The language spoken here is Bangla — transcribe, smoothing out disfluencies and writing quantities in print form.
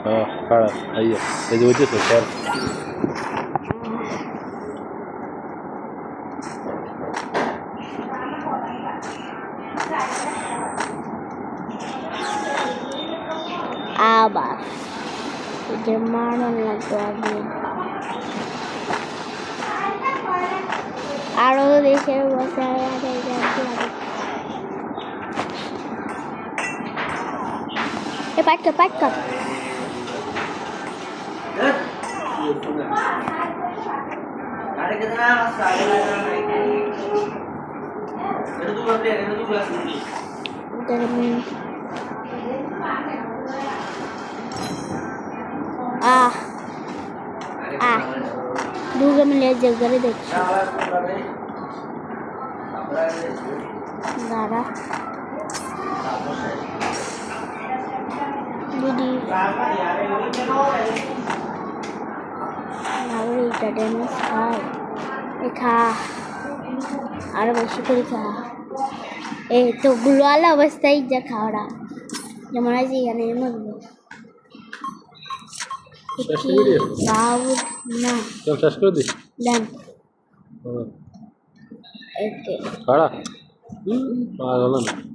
हाँ खड़ा आइए ये जो वजह से सर আবার যে মারণ লাগবে আগে আরো দেশের বসে পাটকা পাটকা दूर में ले जगह देखो दादा दीदी नावरी टेटेनस खाओ खा और बेशी করে খা এই তো গুলওয়ালা অবস্থায় যা খাওয়া যেমন আছে এখানে মরবো दाऊद ना चल শেষ করে দিস डन खड़ा पागल ना